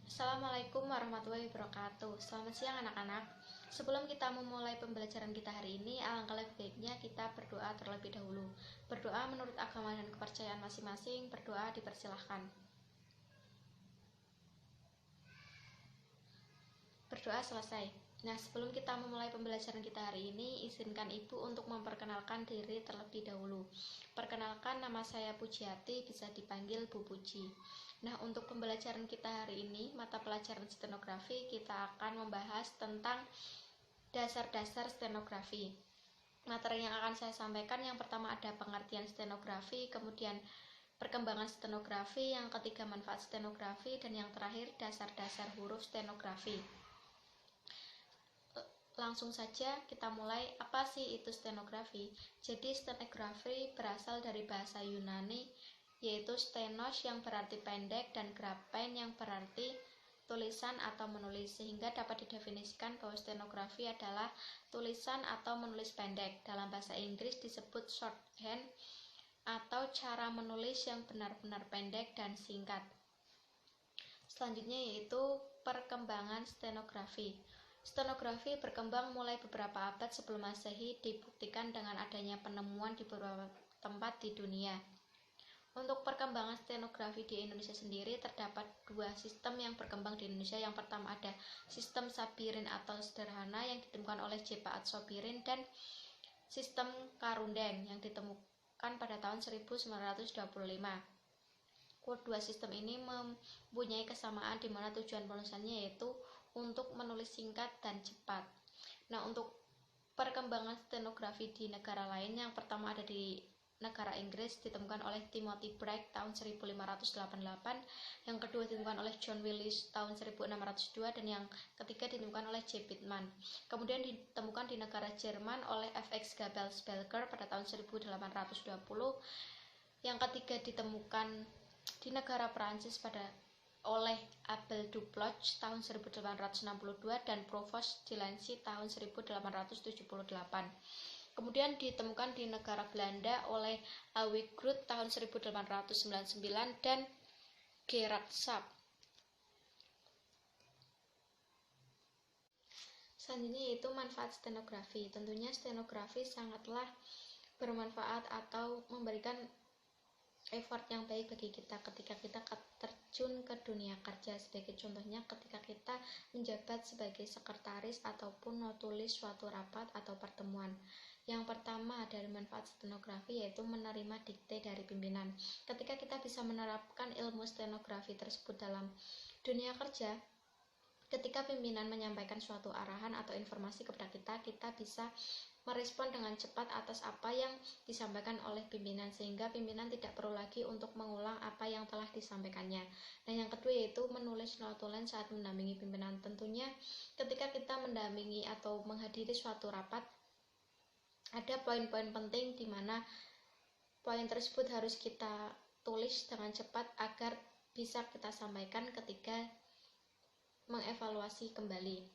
Assalamualaikum warahmatullahi wabarakatuh. Selamat siang anak-anak. Sebelum kita memulai pembelajaran kita hari ini, alangkah lebih baiknya kita berdoa terlebih dahulu. Berdoa menurut agama dan kepercayaan masing-masing. Berdoa dipersilahkan. Berdoa selesai. Nah, sebelum kita memulai pembelajaran kita hari ini, izinkan Ibu untuk memperkenalkan diri terlebih dahulu. Perkenalkan, nama saya Pujiati, bisa dipanggil Bu Puji. Nah, untuk pembelajaran kita hari ini, mata pelajaran stenografi, kita akan membahas tentang dasar-dasar stenografi. Materi yang akan saya sampaikan, yang pertama ada pengertian stenografi, kemudian perkembangan stenografi, yang ketiga manfaat stenografi, dan yang terakhir dasar-dasar huruf stenografi. Langsung saja kita mulai. Apa sih itu stenografi? Jadi stenografi berasal dari bahasa Yunani, yaitu stenos yang berarti pendek dan grapein yang berarti tulisan atau menulis, sehingga dapat didefinisikan bahwa stenografi adalah tulisan atau menulis pendek. Dalam bahasa Inggris disebut shorthand atau cara menulis yang benar-benar pendek dan singkat. Selanjutnya yaitu perkembangan stenografi. Stenografi berkembang mulai beberapa abad sebelum Masehi, dibuktikan dengan adanya penemuan di beberapa tempat di dunia. Untuk perkembangan stenografi di Indonesia sendiri, terdapat dua sistem yang berkembang di Indonesia. Yang pertama ada sistem Sabirin atau sederhana yang ditemukan oleh J.P.A. Sobirin, dan sistem Karundeng yang ditemukan pada tahun 1925. Kedua sistem ini mempunyai kesamaan di mana tujuan penulisannya yaitu untuk menulis singkat dan cepat. Nah, untuk perkembangan stenografi di negara lain, yang pertama ada di negara Inggris, ditemukan oleh Timothy Bragg tahun 1588, yang kedua ditemukan oleh John Willis tahun 1602, dan yang ketiga ditemukan oleh J. Pitman. Kemudian ditemukan di negara Jerman oleh F.X. Gabelsberger pada tahun 1820, yang ketiga ditemukan di negara Perancis oleh Abel Duploch tahun 1862 dan Provos Delancey tahun 1878. Kemudian ditemukan di negara Belanda oleh Awie Groot tahun 1899 dan Gerard Schaap. Selanjutnya yaitu manfaat stenografi. Tentunya stenografi sangatlah bermanfaat atau memberikan effort yang baik bagi kita ketika kita terjun ke dunia kerja. Sebagai contohnya ketika kita menjabat sebagai sekretaris ataupun notulis suatu rapat atau pertemuan. Yang pertama dari manfaat stenografi yaitu menerima dikte dari pimpinan. Ketika kita bisa menerapkan ilmu stenografi tersebut dalam dunia kerja, ketika pimpinan menyampaikan suatu arahan atau informasi kepada kita, kita bisa merespon dengan cepat atas apa yang disampaikan oleh pimpinan, sehingga pimpinan tidak perlu lagi untuk mengulang apa yang telah disampaikannya. Nah, yang kedua yaitu menulis notulen saat mendampingi pimpinan. Tentunya ketika kita mendampingi atau menghadiri suatu rapat, ada poin-poin penting di mana poin tersebut harus kita tulis dengan cepat agar bisa kita sampaikan ketika mengevaluasi kembali.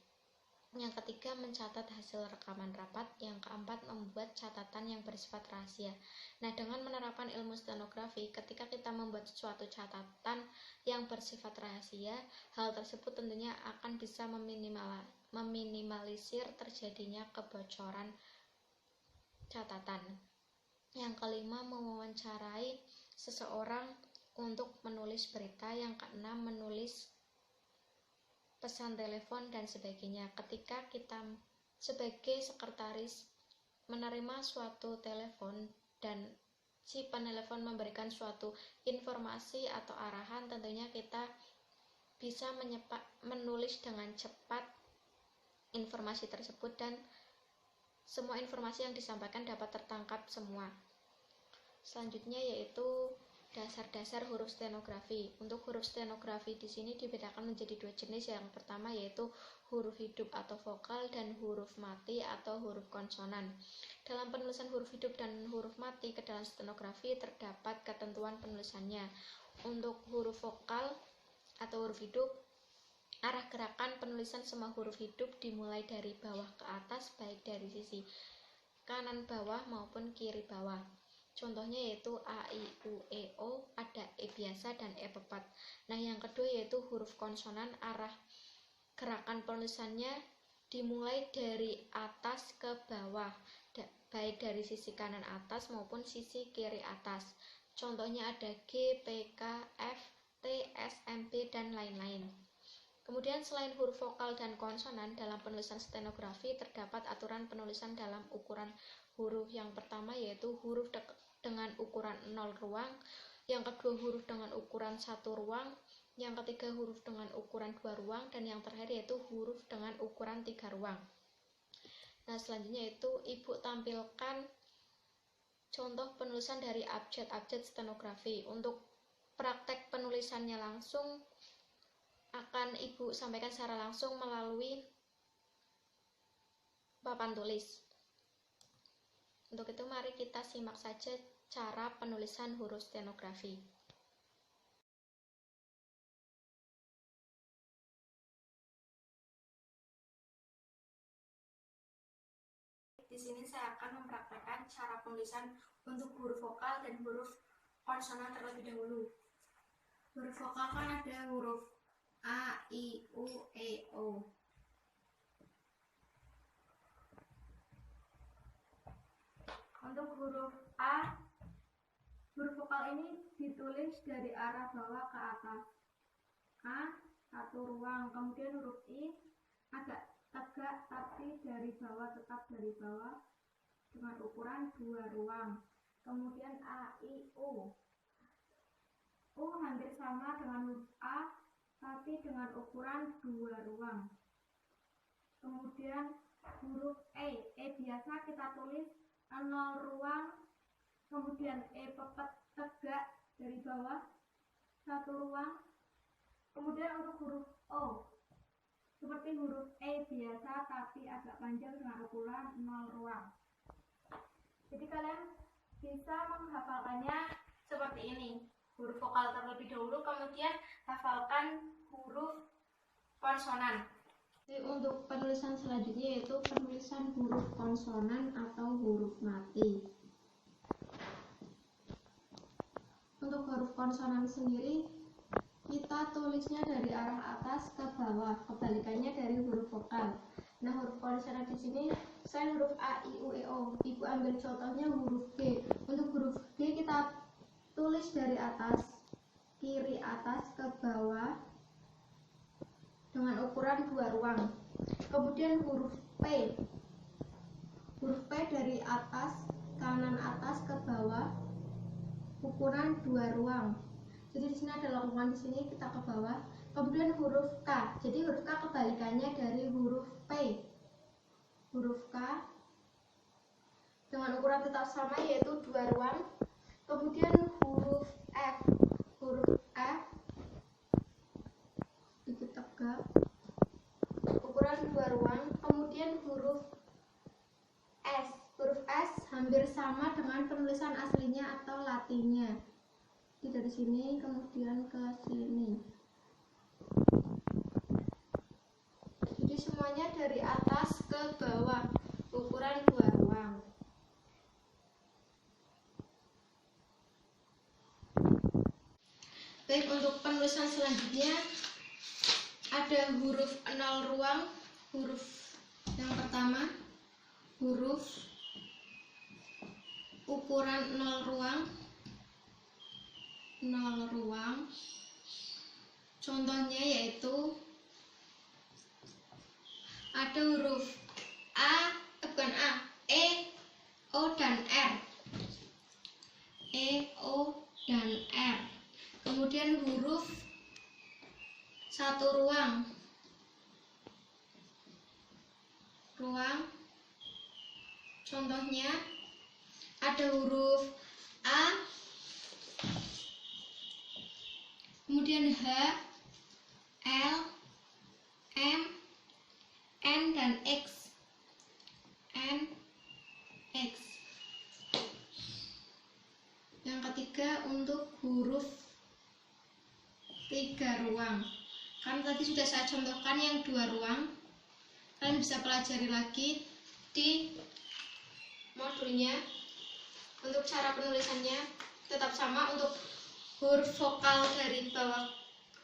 Yang ketiga, mencatat hasil rekaman rapat. Yang keempat, membuat catatan yang bersifat rahasia. Nah, dengan menerapkan ilmu stenografi, ketika kita membuat suatu catatan yang bersifat rahasia, hal tersebut tentunya akan bisa meminimalisir terjadinya kebocoran catatan. Yang kelima, mewawancarai seseorang untuk menulis berita. Yang keenam, menulis pesan telepon dan sebagainya. Ketika kita sebagai sekretaris menerima suatu telepon dan si penelepon memberikan suatu informasi atau arahan, tentunya kita bisa menulis dengan cepat informasi tersebut dan semua informasi yang disampaikan dapat tertangkap semua. Selanjutnya yaitu dasar-dasar huruf stenografi. Untuk huruf stenografi di sini dibedakan menjadi dua jenis. Yang pertama yaitu huruf hidup atau vokal dan huruf mati atau huruf konsonan. Dalam penulisan huruf hidup dan huruf mati ke dalam stenografi terdapat ketentuan penulisannya. Untuk huruf vokal atau huruf hidup, arah gerakan penulisan semua huruf hidup dimulai dari bawah ke atas, baik dari sisi kanan bawah maupun kiri bawah. Contohnya yaitu A, I, U, E, O, ada E biasa dan E pepat. Nah, yang kedua yaitu huruf konsonan, arah gerakan penulisannya dimulai dari atas ke bawah, baik dari sisi kanan atas maupun sisi kiri atas. Contohnya ada G, P, K, F, T, S, M, P, dan lain-lain. Kemudian selain huruf vokal dan konsonan, dalam penulisan stenografi terdapat aturan penulisan dalam ukuran huruf. Yang pertama yaitu huruf dengan ukuran 0 ruang, yang kedua huruf dengan ukuran 1 ruang, yang ketiga huruf dengan ukuran 2 ruang, dan yang terakhir yaitu huruf dengan ukuran 3 ruang. Nah, selanjutnya itu Ibu tampilkan contoh penulisan dari abjad-abjad stenografi. Untuk praktek penulisannya langsung akan Ibu sampaikan secara langsung melalui papan tulis. Untuk itu mari kita simak saja cara penulisan huruf stenografi. Di sini saya akan mempraktekkan cara penulisan untuk huruf vokal dan huruf konsonan terlebih dahulu. Huruf vokal kan ada huruf A, I, U, E, O. Untuk huruf A, huruf vokal ini ditulis dari arah bawah ke atas. A, 1 ruang. Kemudian huruf I agak tegak tapi dari bawah, tetap dari bawah dengan ukuran 2 ruang. Kemudian A, I, U. U hampir sama dengan huruf A tapi dengan ukuran 2 ruang. Kemudian huruf E biasa kita tulis 0 ruang. Kemudian E pepet tegak dari bawah 1 ruang. Kemudian untuk huruf O seperti huruf E biasa tapi agak panjang dengan ukuran 0 ruang. Jadi kalian bisa menghafalkannya seperti ini. Huruf vokal terlebih dahulu, kemudian hafalkan huruf konsonan. Jadi untuk penulisan selanjutnya yaitu penulisan huruf konsonan atau huruf mati. Untuk huruf konsonan sendiri kita tulisnya dari arah atas ke bawah, kebalikannya dari huruf vokal. Nah, huruf konsonan di sini selain huruf A, I, U, E, O, Ibu ambil contohnya huruf G. Untuk huruf G kita tulis dari atas, kiri atas ke bawah dengan ukuran 2 ruang. Kemudian huruf P. Huruf P dari atas, kanan atas ke bawah, ukuran 2 ruang. Jadi di sini ada lengkungan, di sini kita ke bawah. Kemudian huruf K. Jadi huruf K kebalikannya dari huruf P. Huruf K dengan ukuran tetap sama yaitu 2 ruang. Kemudian huruf F. Huruf F itu tegak, ukuran 2 ruang. Kemudian huruf S. Huruf S hampir sama dengan penulisan aslinya atau latinnya. Jadi dari sini kemudian ke sini. Jadi semuanya dari atas ke bawah, ukuran 2 ruang. Baik, untuk penulisan selanjutnya ada huruf 0 ruang. Huruf yang pertama, huruf ukuran 0 ruang. 0 ruang. Contohnya yaitu ada huruf E, O, dan R. E, O, dan R. Kemudian huruf 1 ruang. Contohnya ada huruf A, kemudian H, L, M, N, dan X. Yang ketiga untuk huruf 3 ruang. Kan tadi sudah saya contohkan yang 2 ruang. Kalian bisa pelajari lagi di modulnya. Untuk cara penulisannya tetap sama. Untuk huruf vokal dari bawah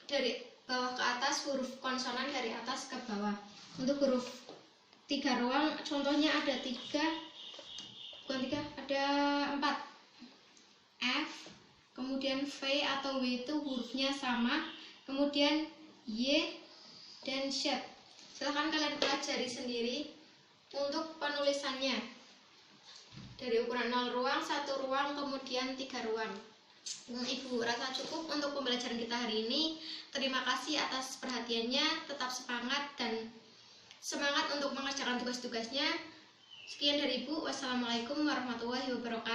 ke atas, huruf konsonan dari atas ke bawah. Untuk huruf 3 ruang contohnya ada 4. F, kemudian V atau W itu hurufnya sama, kemudian Y dan Z. Silahkan kalian pelajari sendiri untuk penulisannya. Dari ukuran 0 ruang, 1 ruang, kemudian 3 ruang. Ibu rasa cukup untuk pembelajaran kita hari ini. Terima kasih atas perhatiannya. Tetap semangat dan semangat untuk mengerjakan tugas-tugasnya. Sekian dari Ibu. Wassalamualaikum warahmatullahi wabarakatuh.